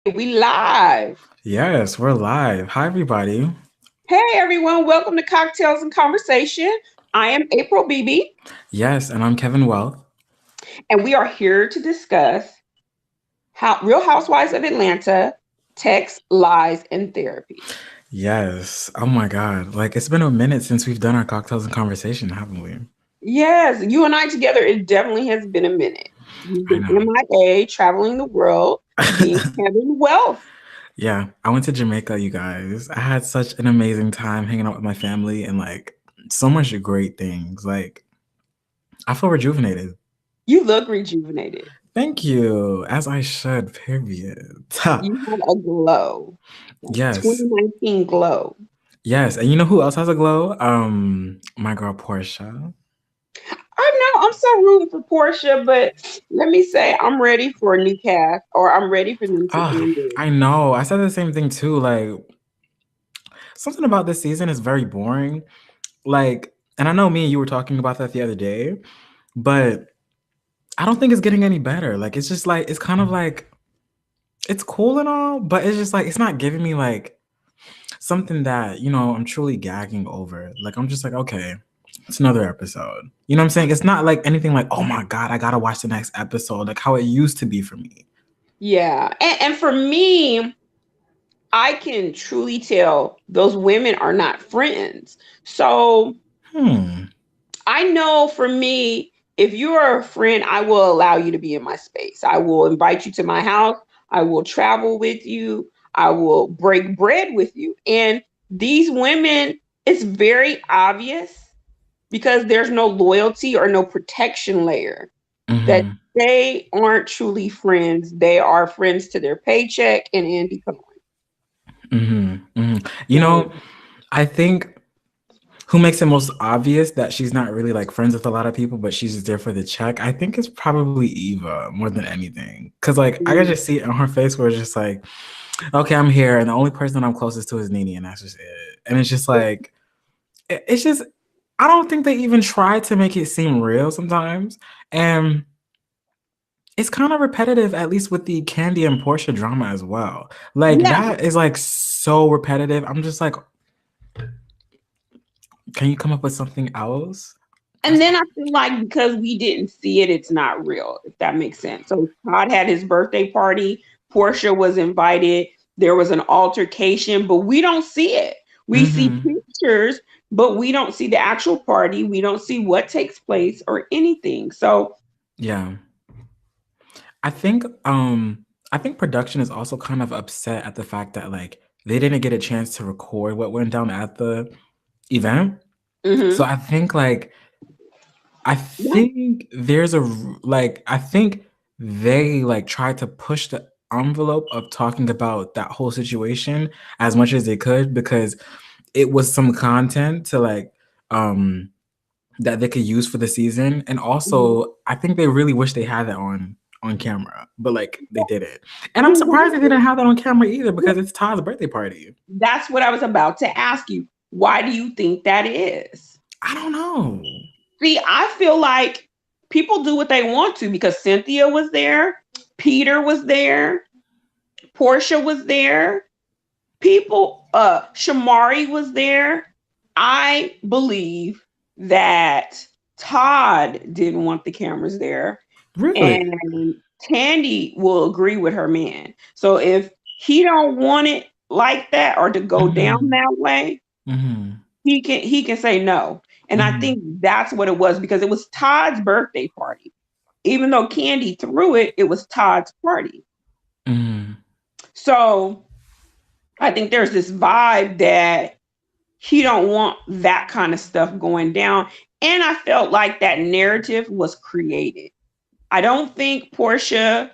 We live. Yes, we're live. Hi, everybody. Hey everyone, welcome to Cocktails and Conversation. I am April BB, Yes, and I'm Kevin Wealth. and we are here to discuss how Real Housewives of Atlanta, text, lies, and therapy. Yes. Oh my God. Like, it's been a minute since we've done our cocktails and conversation, haven't we? Yes, you and I together, it definitely has been a minute. You've I been know. MIA, traveling the world, being Kevin Wealth. Yeah, I went to Jamaica, you guys. I had such an amazing time hanging out with my family and like so much great things. Like, I feel rejuvenated. You look rejuvenated. Thank you, as I should, period. You have a glow, like Yes. 2019 glow. Yes. And you know who else has a glow? My girl Portia. I know I'm so rooting for Portia, but let me say I'm ready for a new cast, or I'm ready for them to Oh, end it. I know. I said the same thing too. Like, something about this season is very boring. Like, and I know me and you were talking about that the other day, but I don't think it's getting any better. Like, it's just like, it's kind of like, it's cool and all, but it's just like, it's not giving me like something that, I'm truly gagging over. Like, I'm just like, okay, it's another episode. You know what I'm saying? It's not like anything like, oh my God, I gotta watch the next episode, like how it used to be for me. Yeah, and for me, I can truly tell those women are not friends. So Hmm. I know for me, if you're a friend, I will allow you to be in my space. I will invite you to my house. I will travel with you. I will break bread with you. And these women, it's very obvious because there's no loyalty or no protection layer that Mm-hmm. they aren't truly friends. They are friends to their paycheck and Andy Cohen. Mm-hmm. Mm-hmm. So, I think who makes it most obvious that she's not really like friends with a lot of people, but she's just there for the check, I think it's probably Eva more than anything. Cause like I could just see it on her face where it's just like, okay, I'm here, and the only person I'm closest to is Nene, and that's just it. And it's just like, it's just, I don't think they even try to make it seem real sometimes. And it's kind of repetitive, at least with the Kandi and Portia drama as well. Like yeah. that is like so repetitive. I'm just like, can you come up with something else? And That's then I feel like because we didn't see it, it's not real, if that makes sense. So Todd had his birthday party. Portia was invited. There was an altercation, but we don't see it. We see mm-hmm. pictures, but we don't see the actual party. We don't see what takes place or anything. So Yeah. I think I think production is also kind of upset at the fact that like they didn't get a chance to record what went down at the event. So mhm. I think like I Yeah. think there's a like I think they like tried to push the envelope of talking about that whole situation as much as they could because it was some content to like um that they could use for the season. And Mhm. also, I think they really wish they had that on camera, but like they didn't. And I'm surprised they Exactly. didn't have that on camera either because it's Todd's birthday party. That's what I was about to ask you. Why do you think that is? I don't know. See, I feel like people do what they want to because Cynthia was there, Peter was there, Portia was there, Shamari was there. I believe that Todd didn't want the cameras there, Really? and Tandy will agree with her man. So if he don't want it like that or to go down Mm-hmm. that way, Mm-hmm. he can say no. And I Mm-hmm. think that's what it was because it was Todd's birthday party. Even though Kandi threw it, it was Todd's party. Mm-hmm. So I think there's this vibe that he don't want that kind of stuff going down. And I felt like that narrative was created. I don't think Portia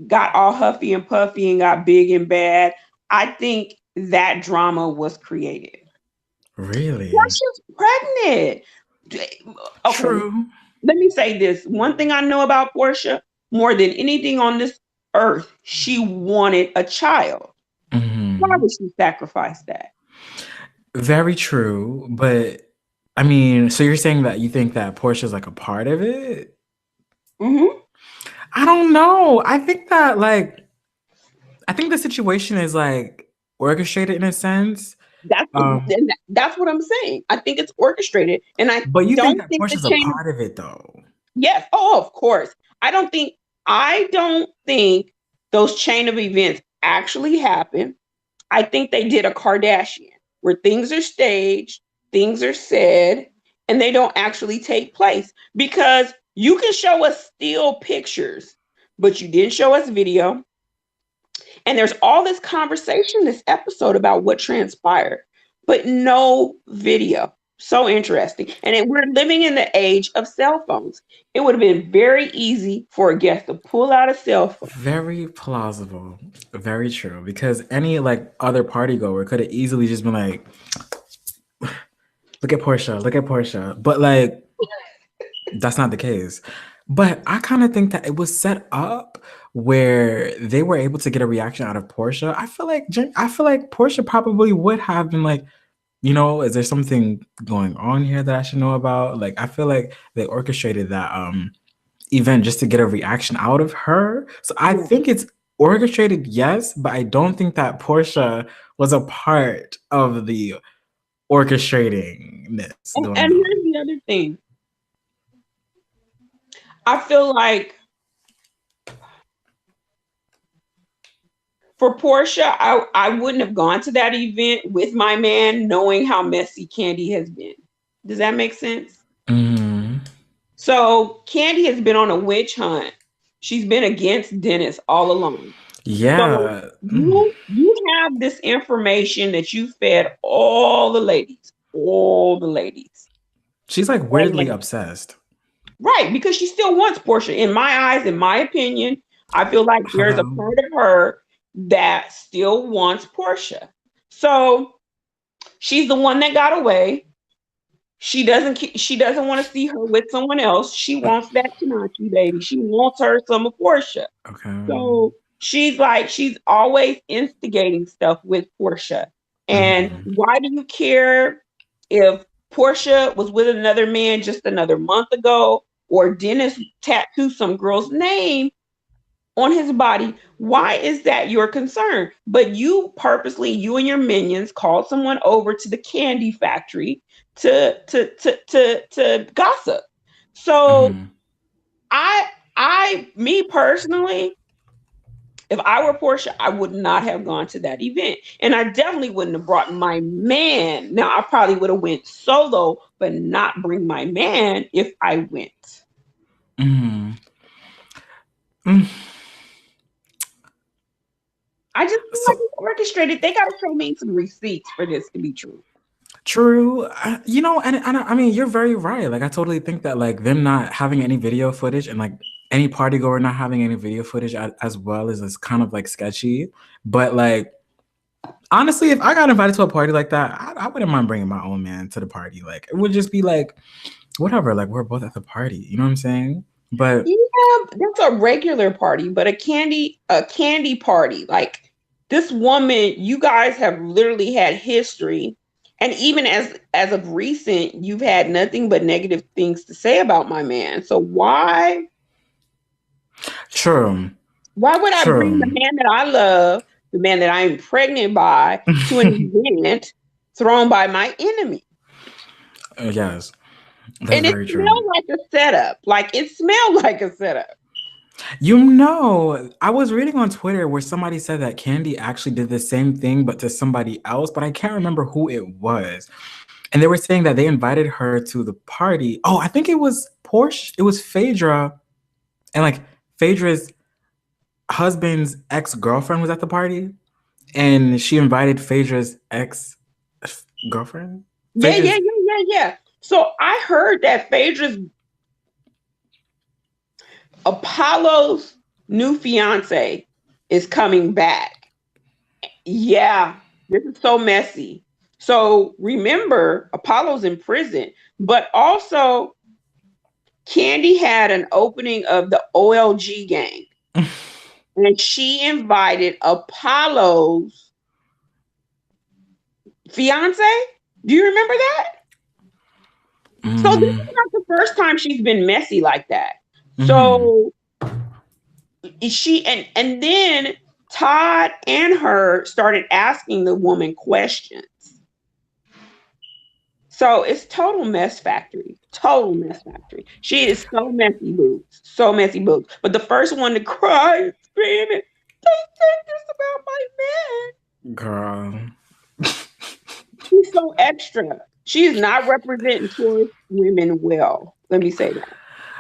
got all huffy and puffy and got big and bad. I think that drama was created. Really? Portia's pregnant. Okay, True. let me say this. One thing I know about Portia, more than anything on this earth, she wanted a child. Why Mm-hmm. would she sacrifice that? Very true. But I mean, so you're saying that you think that Portia's like a part of it? Hmm. I don't know. I think that like I think the situation is like orchestrated in a sense. That's what I'm saying. I think it's orchestrated, and I But you think don't that think the Portia's a chain. part of it though? Yes. Oh, of course. I don't think those chain of events actually happen. I think they did a Kardashian where things are staged, things are said, and they don't actually take place because you can show us still pictures, but you didn't show us video. And there's all this conversation, this episode about what transpired, but no video. So interesting. And we're living in the age of cell phones. It would have been very easy for a guest to pull out a cell phone. Very plausible. Very true. Because any like other party goer could have easily just been like, look at Portia, look at Portia. But like that's not the case. But I kind of think that it was set up where they were able to get a reaction out of Portia. I feel like Portia probably would have been like, is there something going on here that I should know about? Like I feel like they orchestrated that event just to get a reaction out of her. So I think it's orchestrated, yes, but I don't think that Portia was a part of the orchestratingness going And on. here's the other thing. I feel like for Portia, I wouldn't have gone to that event with my man knowing how messy Kandi has been. Does that make sense? Mm-hmm. So Kandi has been on a witch hunt. She's been against Dennis all along. So Yeah. you have this information that you fed all the ladies, all the ladies. She's like weirdly obsessed. Right, because she still wants Porsche. In my eyes, in my opinion, I feel like there's a Hello. part of her that still wants Porsche. So she's the one that got away. She doesn't want to see her with someone else. She wants that Tanachi baby. She wants her some of Porsche. Okay. So she's always instigating stuff with Porsche. And Mm-hmm. why do you care if Porsche was with another man just another month ago, or Dennis tattooed some girl's name on his body? Why is that your concern? But you and your minions called someone over to the candy factory to gossip. So Mm-hmm. me personally, if I were Porsche, I would not have gone to that event. And I definitely wouldn't have brought my man. Now I probably would have went solo, but not bring my man if I went. Mm-hmm. Mm. I just feel like So it's orchestrated. They gotta show me some receipts for this to be true. true. And I mean, you're very right. Like, I totally think that like them not having any video footage and like any party goer not having any video footage as well is kind of like sketchy. But like, honestly, if I got invited to a party like that, I wouldn't mind bringing my own man to the party. Like, it would just be like, whatever. Like, we're both at the party. You know what I'm saying? But Yeah, that's a regular party, but a candy party. Like this woman, you guys have literally had history. And even as of recent, you've had nothing but negative things to say about my man. So true, why would I bring the true. man that I love, the man that I'm pregnant by, to an event thrown by my enemy? Yes, that's And it very true. smelled like a setup. Like it smelled like a setup. I was reading on Twitter where somebody said that Kandi actually did the same thing, but to somebody else, but I can't remember who it was. And they were saying that they invited her to the party. Oh, I think it was Porsche. It was Phaedra, and like Phaedra's husband's ex-girlfriend was at the party, and she invited Phaedra's ex-girlfriend. Yeah, yeah, Phaedra's yeah, yeah, yeah. So I heard that Phaedra's Apollo's new fiance is coming back. Yeah, this is so messy. So remember, Apollo's in prison, but also Kandi had an opening of the OLG gang, and she invited Apollo's fiance. Do you remember that? So this is mm, not the first time she's been messy like that. mhm. So she and then Todd and her started asking the woman questions. So it's total mess factory. Total mess factory. She is so messy boobs. So messy boobs. But the first one to cry and scream and don't say this about my man. Girl. She's so extra. She's not representing tourist women well. Let me say that.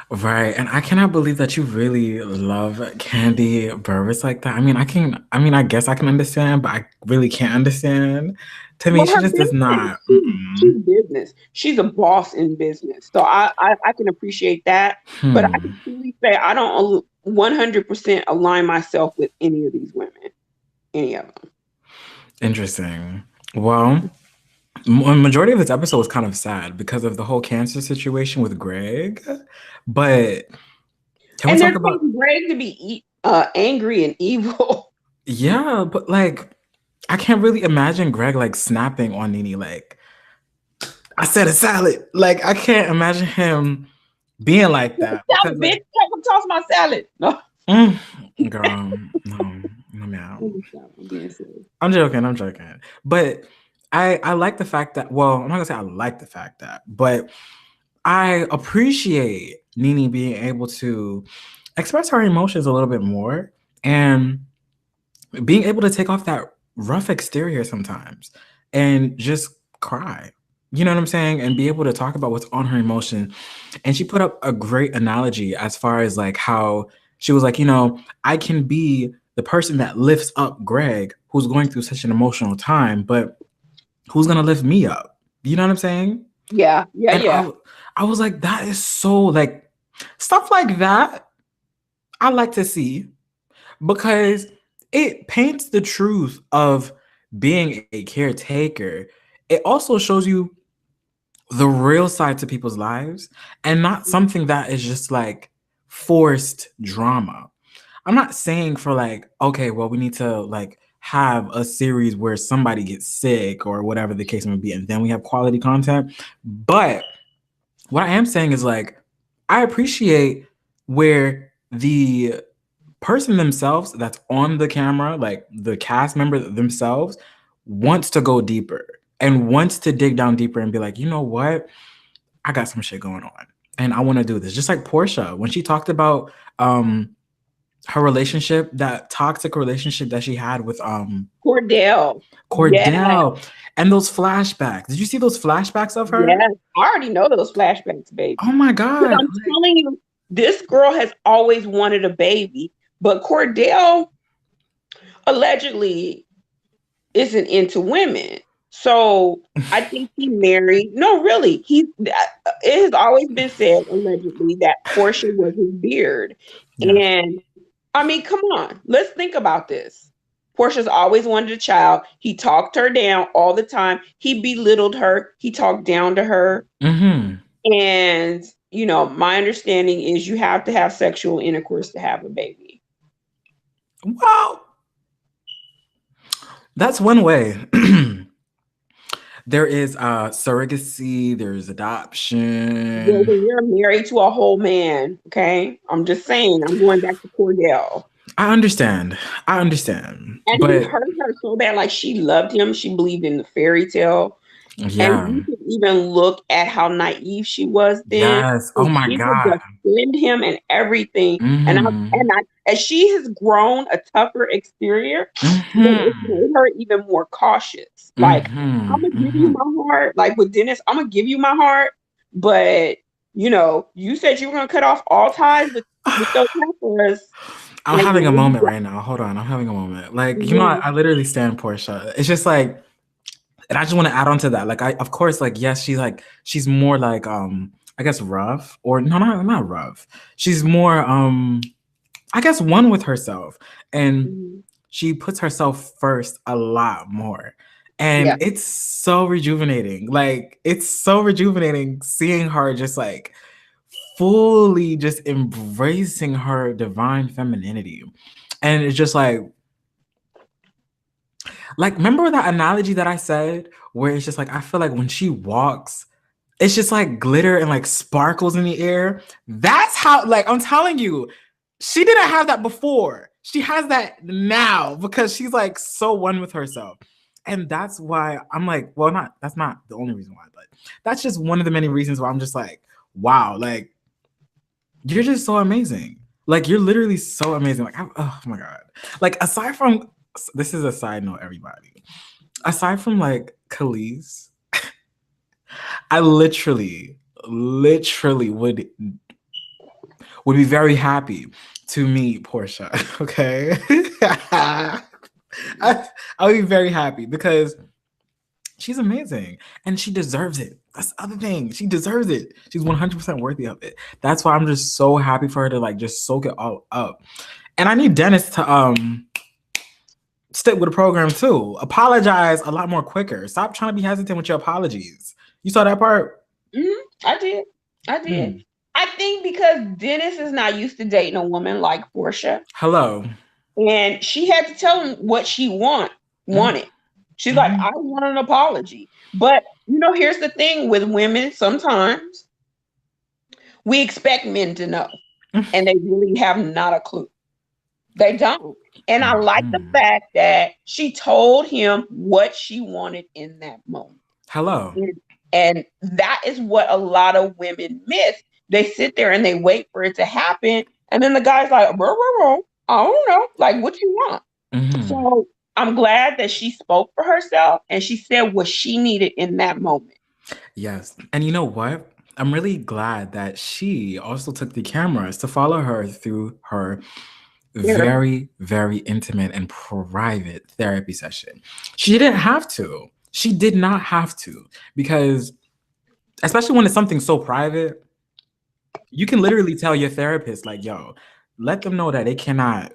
Right. And I cannot believe that you really love Kandi Burruss like that. I guess I can understand, but I really can't understand. To me, Well, she her just does business. not. She's business. She's a boss in business. So I can appreciate that. But I can truly say I don't 100% align myself with any of these women. Any of them. Interesting. Well, majority of this episode was kind of sad because of the whole cancer situation with Greg. But can we talk about Greg to be angry and evil? Yeah, but like I can't really imagine Greg like snapping on Nene like I said a salad. Like I can't imagine him being like that. Salad, bitch! Come toss my salad. No. Girl, no, no. I'm being silly. I'm joking. But I like the fact that, well, I'm not gonna say I like the fact that, but I appreciate Nene being able to express her emotions a little bit more and being able to take off that rough exterior sometimes and just cry. You know what I'm saying? And be able to talk about what's on her emotion. And she put up a great analogy as far as like how she was like, I can be the person that lifts up Greg, who's going through such an emotional time, but who's going to lift me up? You know what I'm saying? Yeah. I was like, that is so like stuff like that. I like to see because it paints the truth of being a caretaker. It also shows you the real side to people's lives and not something that is just like forced drama. I'm not saying for like, okay, well, we need to like have a series where somebody gets sick or whatever the case may be, and then we have quality content. But what I am saying is like, I appreciate where the person themselves that's on the camera, like the cast member themselves, wants to go deeper and wants to dig down deeper and be like, you know what? I got some shit going on and I want to do this. Just like Porsha, when she talked about her relationship, that toxic relationship that she had with Cordell. Yes. And those flashbacks. Did you see those flashbacks of her? Yes, I already know those flashbacks, baby. Oh my God. I'm telling you, this girl has always wanted a baby, but Cordell allegedly isn't into women. So I think he married. No, really, it has always been said allegedly that Porsha was his beard. Yeah. And I mean, come on, let's think about this. Porsha's always wanted a child. He talked her down all the time. He belittled her. He talked down to her. Mm-hmm. And, my understanding is you have to have sexual intercourse to have a baby. Well, that's one way. There is surrogacy, there's adoption. Well, when you're married to a whole man, okay? I'm just saying, I'm going back to Cordell. I understand. And he hurt her so bad, like she loved him. She believed in the fairy tale. Yeah. And you can even look at how naive she was then. Yes. Oh my God. She would defend him and everything. Mm-hmm. And as she has grown a tougher exterior, mm-hmm. It made her even more cautious. Like, mm-hmm. I'm gonna give you my heart. Like with Dennis, I'm gonna give you my heart. But you said you were gonna cut off all ties with those heifers. I'm having a moment right now. Hold on. I'm having a moment. Like, I literally stand Porsha. It's just like, and I just want to add on to that. Like, of course, like, yes, she's more like, I guess rough or no, not rough. She's more, I guess one with herself and she puts herself first a lot more. And it's so rejuvenating. Like, it's so rejuvenating seeing her just like fully just embracing her divine femininity. And it's just like, remember that analogy that I said where it's just like, I feel like when she walks, it's just like glitter and like sparkles in the air. That's how, like, I'm telling you, she didn't have that before. She has that now because she's like so one with herself. And that's why I'm like, well, that's not the only reason why, but that's just one of the many reasons why I'm just like, wow, like you're just so amazing. Like you're literally so amazing. Like, oh my God. Like aside from, this is a side note, everybody. Aside from like Khalees, I literally would be very happy to meet Porsha. Okay. I would be very happy because she's amazing and she deserves it. That's the other thing. She deserves it. She's 100% worthy of it. That's why I'm just so happy for her to like just soak it all up. And I need Dennis to stick with the program too. Apologize a lot more quicker. Stop trying to be hesitant with your apologies. You saw that part? I did. I think because Dennis is not used to dating a woman like Porsha. Hello. And she had to tell him what she wanted. She's like, I want an apology. But here's the thing with women, sometimes we expect men to know. And they really have not a clue. They don't. And I like the fact that she told him what she wanted in that moment. Hello. And that is what a lot of women miss. They sit there and they wait for it to happen. And then the guy's like, I don't know. Like, what you want? So I'm glad that she spoke for herself and she said what she needed in that moment. Yes. And you know what? I'm really glad that she also took the cameras to follow her through her very, very intimate and private therapy session. She didn't have to. She did not have to, because especially when it's something so private, you can literally tell your therapist, like, yo, let them know that they cannot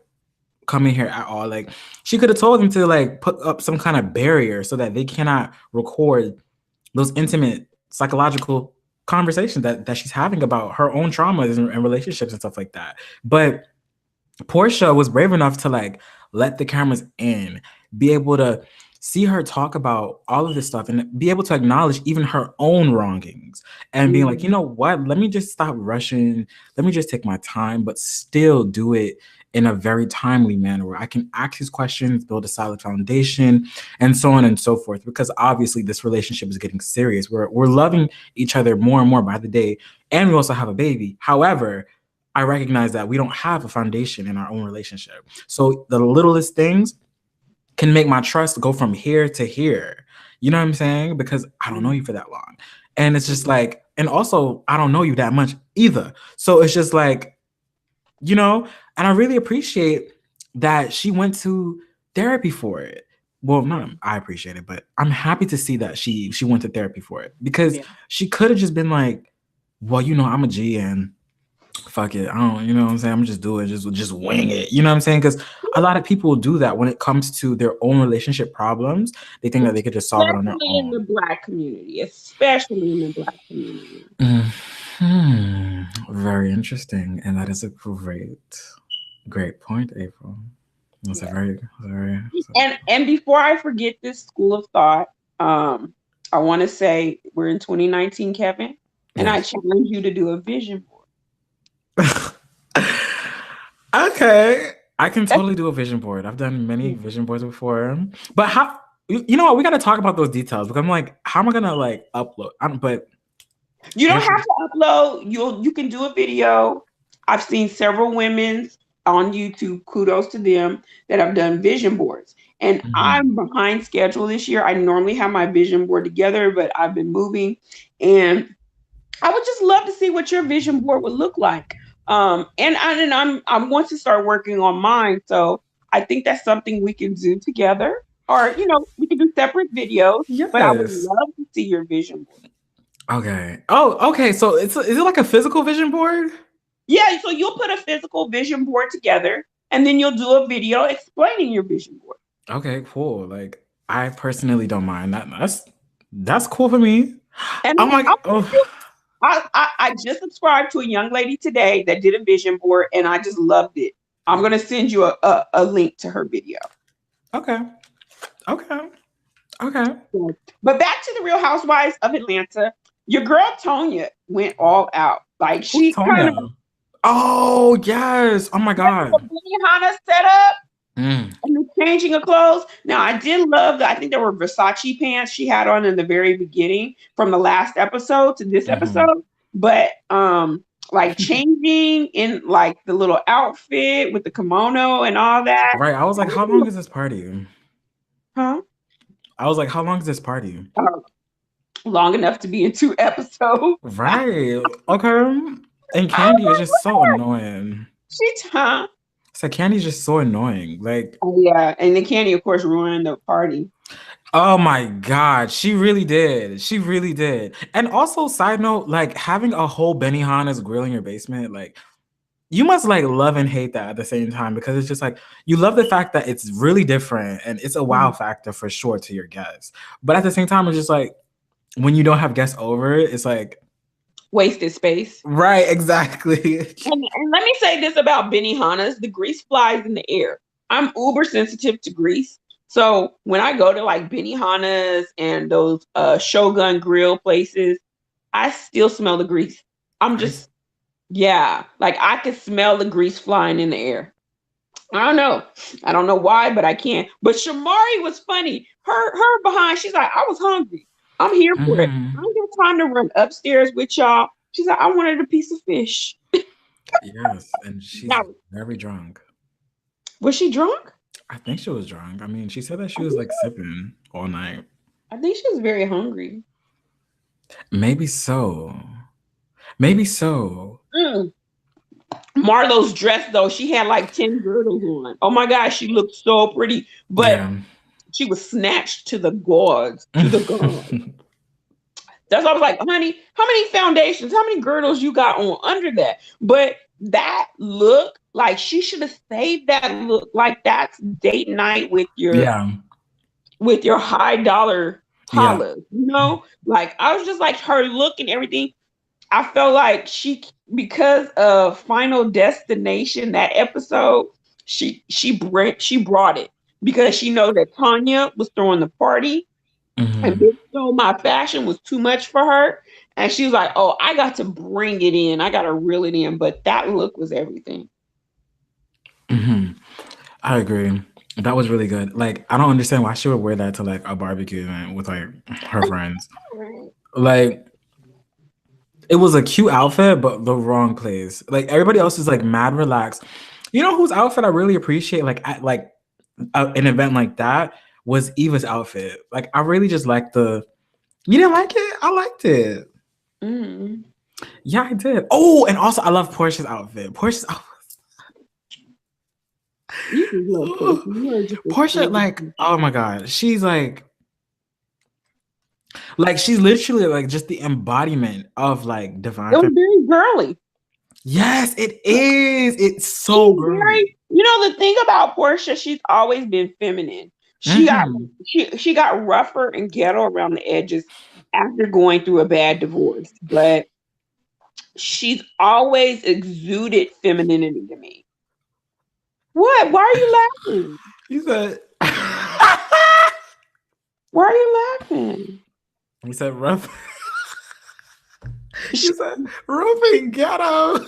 come in here at all. Like, she could have told them to like put up some kind of barrier so that they cannot record those intimate psychological conversations that she's having about her own traumas and relationships and stuff like that. But Porsha was brave enough to like let the cameras in, be able to see her talk about all of this stuff and be able to acknowledge even her own wrongings and being like, you know what, let me just stop rushing. Let me just take my time, but still do it in a very timely manner where I can ask these questions, build a solid foundation, and so on and so forth. Because obviously this relationship is getting serious. We're loving each other more and more by the day. And we also have a baby. However, I recognize that we don't have a foundation in our own relationship. So the littlest things can make my trust go from here to here. You know what I'm saying? Because I don't know you for that long. And it's just like, and also I don't know you that much either. So it's just like, and I really appreciate that she went to therapy for it. Well, not I appreciate it, but I'm happy to see that she went to therapy for it, because she could have just been like, well, I'm a G and fuck it. I don't, you know what I'm saying? I'm just do it, just wing it. You know what I'm saying? Because a lot of people do that when it comes to their own relationship problems. They think that they could just solve it on their own. In the Black community, especially in the Black community. Very interesting. And that is a great point, April. That's a very and before I forget this school of thought, I want to say we're in 2019, Kevin, and I challenge you to do a vision board. Okay, I can totally do a vision board. I've done many vision boards before, but how? You know what? We got to talk about those details, because I'm like, how am I gonna like upload? But you don't have to upload. You can do a video. I've seen several women on YouTube, kudos to them, that have done vision boards. And I'm behind schedule this year. I normally have my vision board together, but I've been moving, and I would just love to see what your vision board would look like. And I want to start working on mine. So I think that's something we can do together, or we can do separate videos. Yes. But I would love to see your vision board. Okay. Oh, okay. So is it like a physical vision board? Yeah. So you'll put a physical vision board together, and then you'll do a video explaining your vision board. Okay, cool. Like, I personally don't mind that. That's cool for me. And I just subscribed to a young lady today that did a vision board, and I just loved it. I'm going to send you a link to her video. Okay. But back to the Real Housewives of Atlanta. Your girl Tonya went all out. Like, she kind of, Oh yes! Oh my The god! Benihana setup Mm. and the changing of clothes. Now I did love that. I think there were Versace pants she had on in the very beginning from the last episode to this Mm-hmm. episode. But like changing in like the little outfit with the kimono and all that. Right. I was like, how long is this party? Huh? I was like, how long is this party? Uh, Long enough to be in 2 episodes. Right. Okay. And Oh Kandi is my just so god. annoying. Huh? So Candy's just so annoying. Like, Oh, yeah. And then Candy, of course, ruined the party. oh my God, she really did. She really did. And also, side note, like having a whole Benihana's grill in your basement, like you must like love and hate that at the same time because it's just like you love the fact that it's really different and it's a wow Mhm. factor for sure to your guests. But at the same time, it's just like when you don't have guests over, it's like Wasted space. right, exactly. And let me say this about Benihana's, the grease flies in the air. I'm uber sensitive to grease. So when I go to like Benihana's and those Shogun grill places, I still smell the grease. I'm I, just, yeah, like I can smell the grease flying in the air. I don't know. I don't know why, but I can. But Shamari was funny. Her behind, she's like, I was hungry. I'm here for it. I mhm. don't have time to run upstairs with y'all. She's like, I wanted a piece of fish. Yes, and she's Now, very drunk. was she drunk? I think she was drunk. I mean, she said that I she was think, like sipping all night. I think she was very hungry. Maybe so. Maybe so. Mm. Marlo's dress, though, she had like 10 girdles on. Oh my gosh, she looked so pretty. But Yeah. she was snatched to the gods, to the gods. That's why I was like, honey, how many foundations, how many girdles you got on under that? But that look, like she should have saved that look. Like that's date night Yeah. with your high dollar Yeah. holla, you know? Like I was just like her look and everything. I felt like she because of Final Destination, that episode, she brought it because she know that Tanya was throwing the party and Hmm. this show, my fashion was too much for her. And she was like, oh, I got to bring it in. I got to reel it in. But that look was everything. Hmm. I agree. That was really good. Like, I don't understand why she would wear that to like a barbecue event with like her friends. Like, it was a cute outfit, but the wrong place. Like everybody else is like mad relaxed. You know whose outfit I really appreciate? Like at like an event like that was Eva's outfit. Like I really just liked the. You didn't like it? I liked it. Mm. Yeah, I did. Oh, and also I love Portia's outfit. Portia's outfit. You just love Portia. You are just a Porsche, sweet like, person. oh my god, she's like she's literally like just the embodiment of like It divine was feminine. very girly. Yes, it is. It's so She's girly. very, the thing about Portia, she's always been feminine. She got Hmm. she got rougher and ghetto around the edges after going through a bad divorce, but she's always exuded femininity to me. What? Why are you laughing? He said. Why are you laughing? He said rough. She, He said rough and ghetto.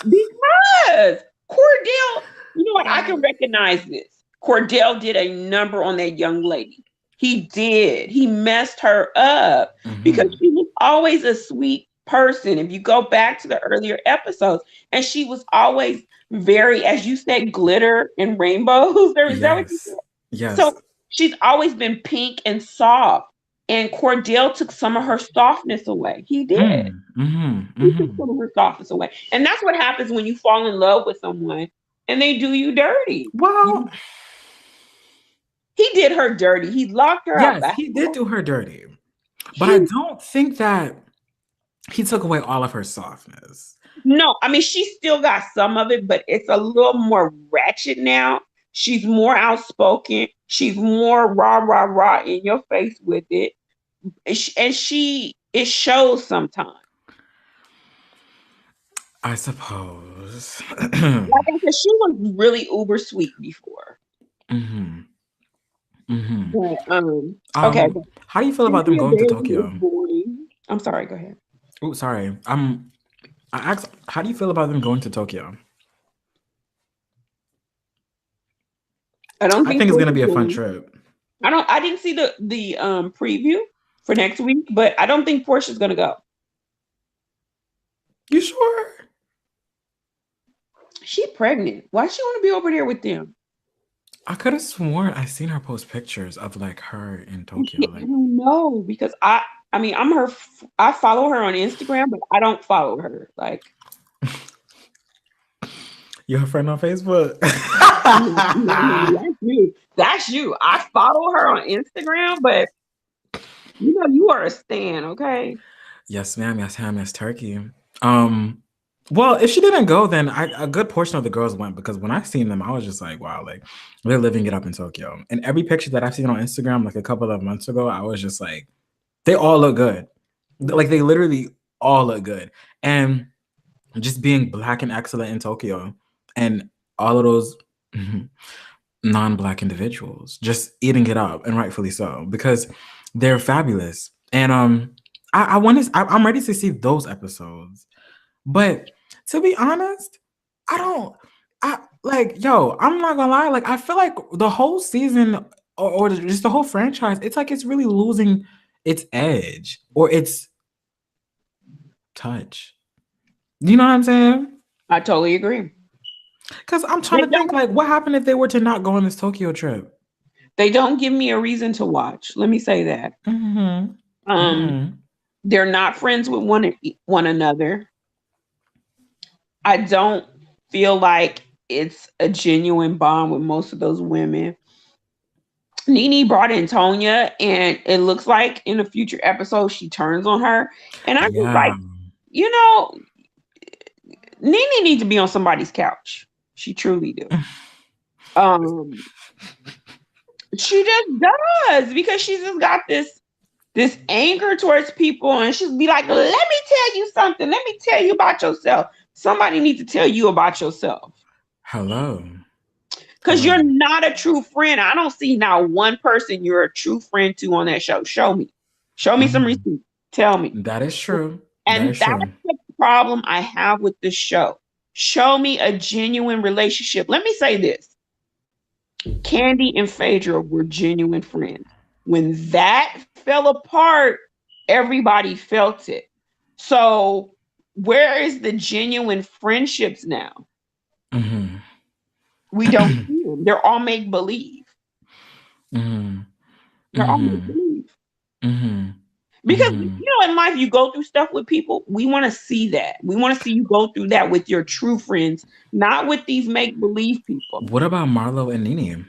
because Cordell, you know what? I can recognize this. Cordell did a number on that young lady. He did. He messed her up because Hmm. she was always a sweet person. If you go back to the earlier episodes, and she was always very, as you said, glitter and rainbows. Is that what you said? Yes. Yes. So she's always been pink and soft. And Cordell took some of her softness away. He did. Mm. Hmm. He took Hmm. some of her softness away. And that's what happens when you fall in love with someone and they do you dirty. Well, He did her dirty. He locked her out yes, the he did house. do her dirty, but I He don't think that he took away all of her softness. No, I mean she still got some of it, but it's a little more ratchet now. She's more outspoken. She's more rah rah rah in your face with it, and she it shows sometimes. I suppose. Like I said, she was really uber sweet before. Hmm. Hmm. But okay. How do you feel about them Cynthia going to Bailey is Tokyo? boring. I'm sorry. Go ahead. Oh, sorry. I asked, how do you feel about them going to Tokyo? I don't I think think it's gonna Portia's be a fun going. trip. I didn't see the preview for next week, but I don't think Portia's gonna go. You sure? She pregnant. Why she want to be over there with them? I could have sworn I seen her post pictures of like her in Tokyo. I Like, don't know because I mean I'm her. I follow her on Instagram, but I don't follow her. Like you her friend on Facebook? no, that's you. That's you. I follow her on Instagram, but you know you are a stan, okay? Yes, ma'am. Yes, ham. Yes, turkey. Um, well, if she didn't go, then a good portion of the girls went because when I seen them, I was just like, wow, like they're living it up in Tokyo. And every picture that I've seen on Instagram, like a couple of months ago, I was just like, they all look good. Like they literally all look good. And just being black and excellent in Tokyo, and all of those non-black individuals just eating it up, and rightfully so, because they're fabulous. And I want to. I'm ready to see those episodes. But to be honest, I don't. I like yo. I'm not gonna lie. Like I feel like the whole season or just the whole franchise, it's like it's really losing its edge or its touch. You know what I'm saying? I totally agree. Because I'm They trying to think, don't. like, what happened if they were to not go on this Tokyo trip? They don't give me a reason to watch. Let me say that. Mm-hmm. Um, Mm-hmm. they're not friends with one another. I don't feel like it's a genuine bond with most of those women. Nene brought in Tonya, and it looks like in a future episode she turns on her. And I'm just like, Yeah. you know, Nene needs to be on somebody's couch. She truly do. Um, she just does because she's just got this anger towards people, and she'll be like, "Let me tell you something. Let me tell you about yourself." Somebody needs to tell you about yourself. Hello. Because Hello. you're not a true friend. I don't see now one person you're a true friend to on that show. Show me. Show me some Mhm. receipts. Tell me. That is true. That And is that's true. the problem I have with this show. Show me a genuine relationship. Let me say this. Kandi and Phaedra were genuine friends. When that fell apart, everybody felt it. So where is the genuine friendships now? Mm-hmm. We don't see them. They're all make believe. Mm-hmm. They're all make Mm-hmm. believe. Mm-hmm. Because Mm-hmm. you know, in life, you go through stuff with people. We want to see that. We want to see you go through that with your true friends, not with these make believe people. What about Marlo and Nene?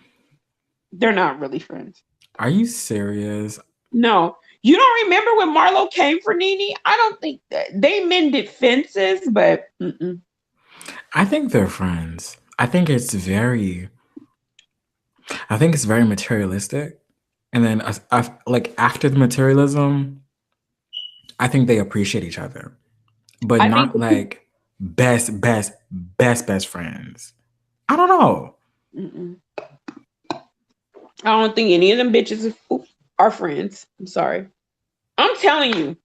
They're not really friends. Are you serious? No, you don't remember when Marlo came for Nene? I don't think that they mended fences, but I think they're friends. I think it's very materialistic. And then, like after the materialism, I think they appreciate each other, but I think not like best friends. I don't know. mm-mm. I don't think any of them bitches are friends. I'm sorry. I'm telling you,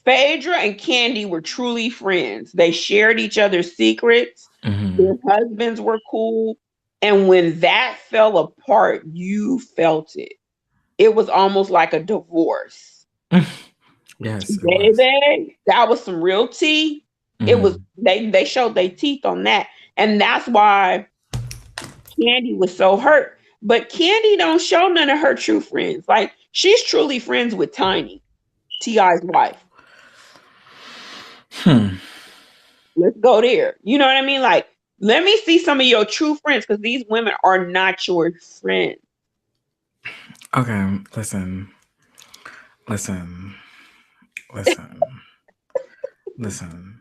Phaedra and Kandi were truly friends. They shared each other's secrets. Mm-hmm. Their husbands were cool. And when that fell apart, you felt it. It was almost like a divorce. Yes, it was. Baby, that was some real tea. It was Mm-hmm. they showed their teeth on that. And that's why Kandi was so hurt. But Kandi don't show none of her true friends. Like she's truly friends with Tiny, T.I.'s wife. Hmm. Let's go there. You know what I mean? Like, let me see some of your true friends because these women are not your friends. Okay, listen, listen, listen.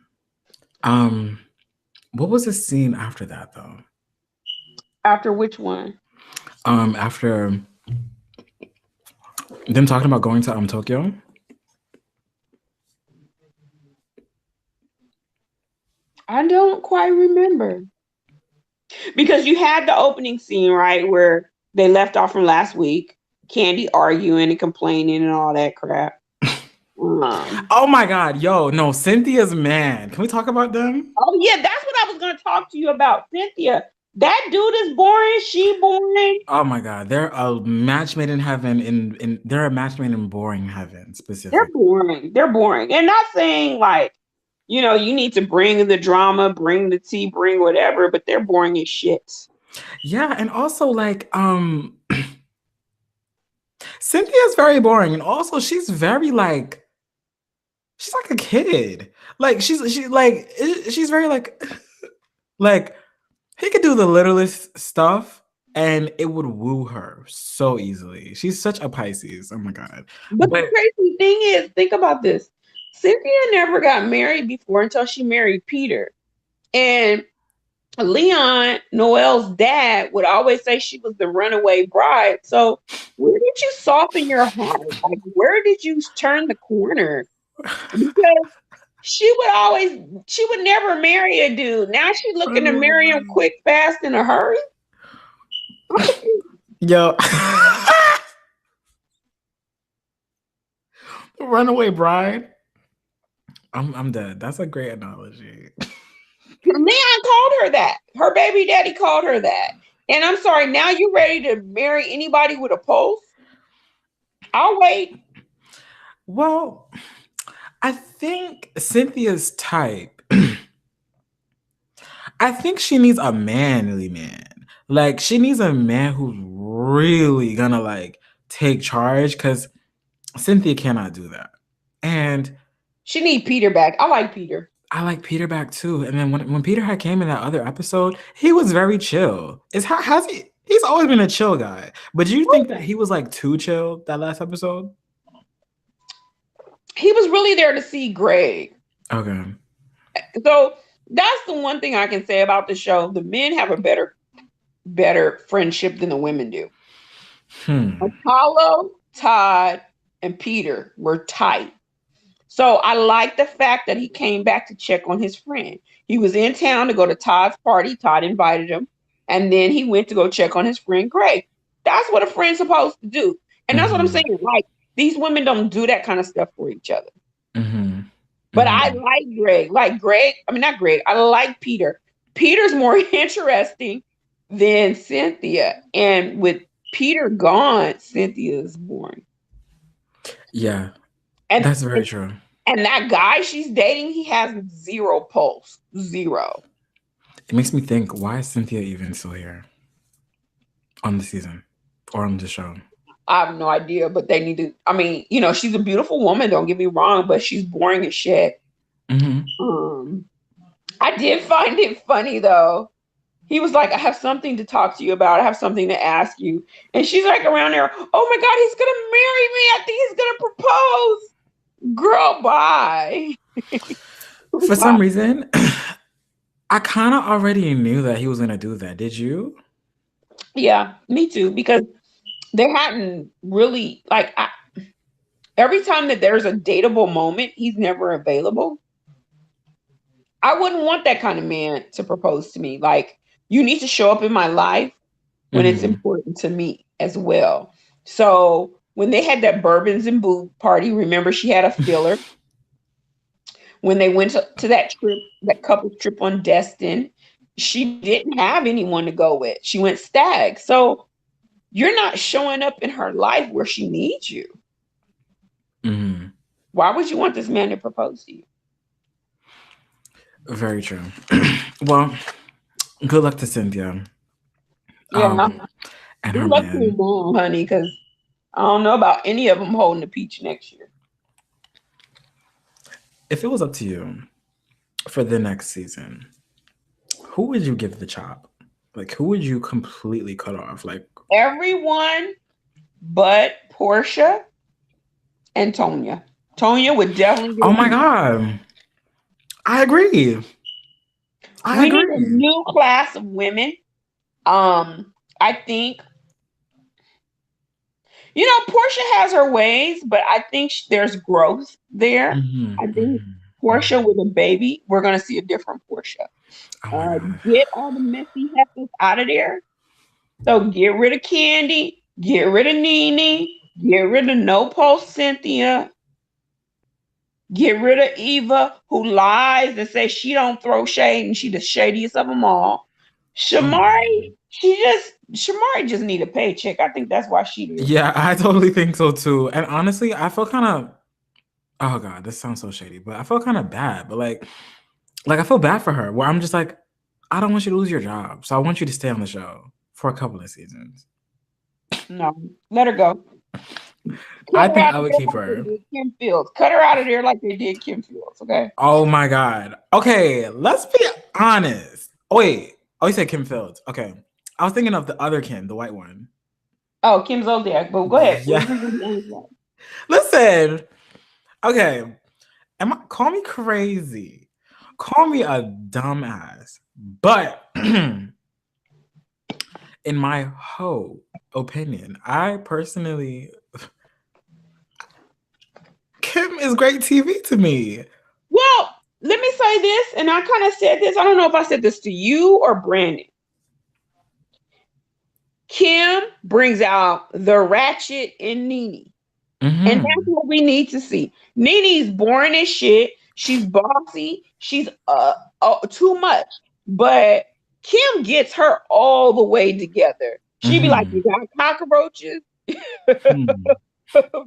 Um, what was the scene after that though? After which one? After them talking about going to Tokyo. I don't quite remember. Because you had the opening scene, right, where they left off from last week, Kandi arguing and complaining and all that crap. Oh my God, yo, no, Cynthia's man. Can we talk about them? Oh yeah, that's what I was going to talk to you about, Cynthia. That dude is boring. She boring. Oh my God, they're a match made in heaven. They're a match made in boring heaven They're specifically. boring. They're boring. And not saying like, you need to bring the drama, bring the tea, bring whatever, but they're boring as shit. Yeah, and also like Cynthia's very boring, and also she's very like she's like a kid. Like she's very like he could do the littlest stuff and it would woo her so easily. She's such a Pisces. Oh my God. But the But crazy thing is, think about this. Cynthia never got married before until she married Peter. And Leon, Noel's dad, would always say she was the runaway bride. So where did you soften your heart? Like, where did you turn the corner? Because she would never marry a dude. Now she's looking to marry him quick, fast, in a hurry. yo, runaway bride. I'm dead. That's a great analogy. Leon called her that. Her baby daddy called her that. And I'm sorry, now you ready to marry anybody with a pulse? I'll wait. Well, I think Cynthia's type. I think she needs a manly man. Like she needs a man who's really gonna like take charge because Cynthia cannot do that. And She need Peter back. I like Peter. I like Peter back too. And then when Peter had came in that other episode, he was very chill. Has he? He's always been a chill guy. But do you think that he was like too chill that last episode? He was really there to see Greg. Okay. So that's the one thing I can say about the show. The men have a better friendship than the women do. Apollo, Todd, and Peter were tight. So I like the fact that he came back to check on his friend. He was in town to go to Todd's party. Todd invited him. And then he went to go check on his friend Greg. That's what a friend's supposed to do. And that's what I'm saying. Like, these women don't do that kind of stuff for each other. But I like Greg. Not Greg. I like Peter. Peter's more interesting than Cynthia. And with Peter gone, Cynthia is boring. Yeah. And that's very true. And that guy she's dating, he has zero pulse. Zero. It makes me think, why is Cynthia even still here on the season or on the show? I have no idea, but they need to. She's a beautiful woman. Don't get me wrong, but she's boring as shit. I did find it funny though. He was like, "I have something to talk to you about. I have something to ask you," and she's like around there. Oh my God, he's gonna marry me. I think he's gonna propose. Girl, bye. For some reason, I kind of already knew that he was gonna do that. Did you? Yeah, me too. Because they hadn't really every time that there's a dateable moment, he's never available. I wouldn't want that kind of man to propose to me. Like, you need to show up in my life when it's important to me as well. So when they had that bourbons and boo party, remember she had a filler. When they went to that trip, that couple trip on Destin, she didn't have anyone to go with. She went stag. So you're not showing up in her life where she needs you. Why would you want this man to propose to you? Very true. Well, good luck to Cynthia. Yeah. And good her luck man. to your mom, honey, because I don't know about any of them holding the peach next year. If it was up to you for the next season, who would you give the chop? Like, who would you completely cut off? Like, everyone but Porsha and Tonya. Tonya would definitely. Oh my God. I agree. We need a new class of women. I think, Porsha has her ways, but I think there's growth there. I think Porsha with a baby, we're going to see a different Porsha. Get all the messy heifers out of there. So get rid of Kandi, get rid of Nene, get rid of no pulse Cynthia. Get rid of Eva, who lies and says she don't throw shade and she the shadiest of them all. Oh my God. Shamari just need a paycheck. I think that's why she there. Yeah, I totally think so too. And honestly, I feel kind of, oh God, this sounds so shady, but I feel kind of bad. But like I feel bad for her where I'm just like, I don't want you to lose your job. So I want you to stay on the show for a couple of seasons. No, let her go. I Cut her think out I of would there keep like they her. did Kim Fields. Cut her out of there like they did Kim Fields, okay? Oh my God. Okay, let's be honest. Oh, wait. Oh, you said Kim Fields. Okay. I was thinking of the other Kim, the white one. Oh, Kim Zolciak, but go ahead. Yeah. Listen. Okay. Call me crazy. Call me a dumbass. But in my whole opinion, I personally Kim is great TV to me. Well, let me say this, and I kind of said this. I don't know if I said this to you or Brandon. Kim brings out the ratchet in Nene. Mm-hmm. And that's what we need to see. Nene's boring as shit. She's bossy. She's too much. But Kim gets her all the way together. She be like, Mm-hmm. you got cockroaches? Hmm.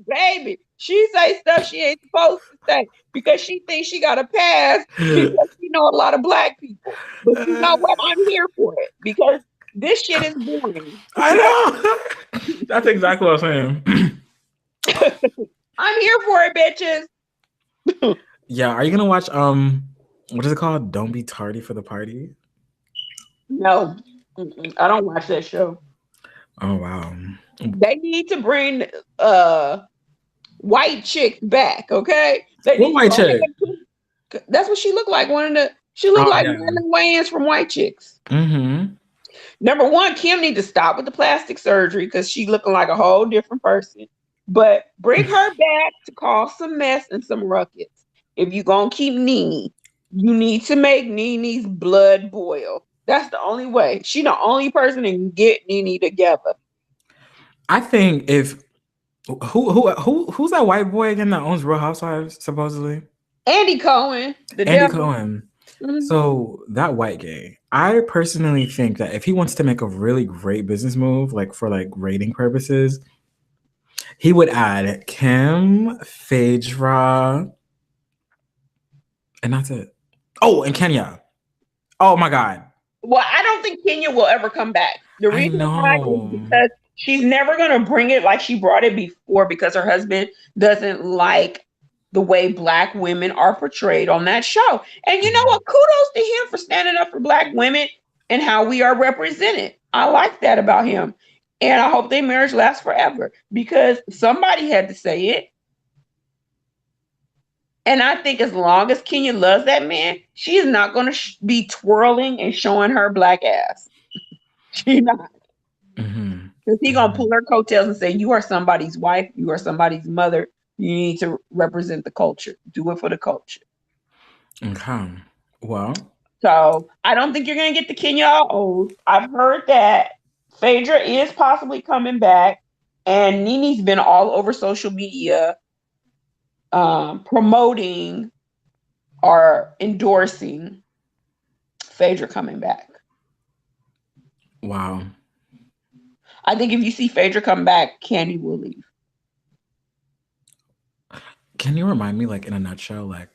Baby. She say stuff she ain't supposed to say because she thinks she got a pass because she know a lot of black people. But you know what? I'm here for it because this shit is boring. I know. That's exactly what I'm saying. I'm here for it, bitches. Yeah, are you gonna watch what is it called? Don't Be Tardy for the Party? No, I don't watch that show. Oh wow. They need to bring white chicks back, okay? They What need white chick? that's what she looked like. She looked Oh like yeah. Madeline Wayans from White Chicks. Mm-hmm. Number one, Kim need to stop with the plastic surgery because she looking like a whole different person. But bring her back to cause some mess and some ruckus. If you gonna keep Nene, you need to make Nene's blood boil. That's the only way. She the only person that can get Nene together. I think if who's that white boy again that owns Real Housewives supposedly? Andy Cohen, the Andy devil. Cohen. Mhm. So that white gay, I personally think that if he wants to make a really great business move, like for like rating purposes, he would add Kim, Phaedra, and that's it. Oh, and Kenya. Oh my God. Well, I don't think Kenya will ever come back. The I reason why is know. because she's never going to bring it like she brought it before because her husband doesn't like the way black women are portrayed on that show. And you know what? Kudos to him for standing up for black women and how we are represented. I like that about him. And I hope their marriage lasts forever because somebody had to say it. And I think as long as Kenya loves that man, she is not going to be twirling and showing her black ass. She not. Mm-hmm. Because he going to pull her coattails and say, you are somebody's wife. You are somebody's mother. You need to represent the culture. Do it for the culture. Okay. Well. So I don't think you're going to get the Kenya old. I've heard that Phaedra is possibly coming back. And Nene's been all over social media promoting or endorsing Phaedra coming back. Wow. I think if you see Phaedra come back, Kandi will leave. Can you remind me, like in a nutshell, like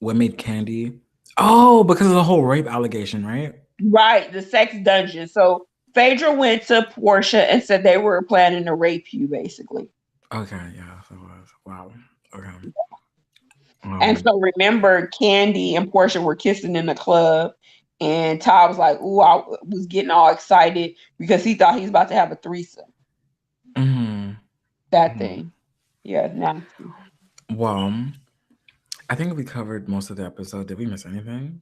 what made Kandi? Oh, because of the whole rape allegation, right? Right, the sex dungeon. So Phaedra went to Porsha and said they were planning to rape you, basically. Okay, yeah, that was wow. Okay. And so remember, Kandi and Porsha were kissing in the club, and Todd was like, "Ooh," I was getting all excited because he thought he was about to have a threesome. Mm-hmm. That thing, yeah, nasty. Well, I think we covered most of the episode. Did we miss anything?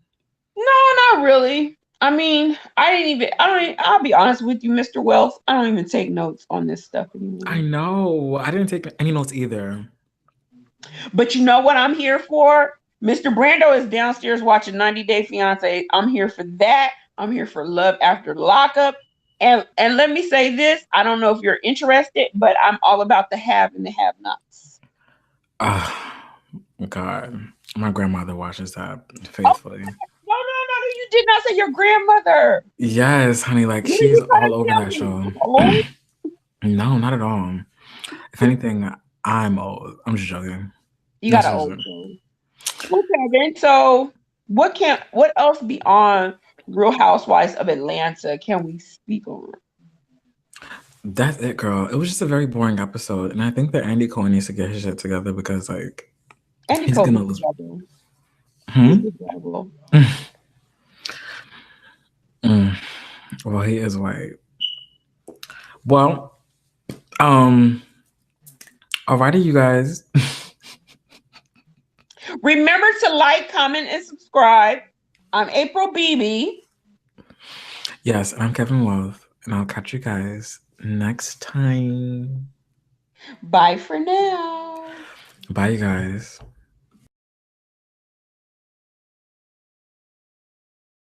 No, not really. I mean, I didn't even. I don't. I'll be honest with you, Mr. Wells. I don't even take notes on this stuff anymore. I know. I didn't take any notes either. But you know what I'm here for? Mr. Brando is downstairs watching 90 Day Fiance. I'm here for that. I'm here for Love After Lockup. And let me say this. I don't know if you're interested, but I'm all about the have and the have-nots. God, my grandmother watches that faithfully. No, you did not say your grandmother. Yes, honey, like What are she's you trying all to over tell that me? show. I'm old? No, not at all. If anything, I'm old. I'm just joking. You got That's an just old phone. Okay, then. So, what else beyond Real Housewives of Atlanta can we speak on? that's it, girl. It was just a very boring episode, and I think that Andy Cohen needs to get his shit together because, like, Andy he's gonna Cohen's lose. trouble. Hmm? He's the devil. Mm. Well, he is white. Well, um, alrighty, you guys. Remember to like, comment, and subscribe. I'm April BB. Yes, I'm Kevin Wealth, and I'll catch you guys next time. Bye for now. Bye, you guys.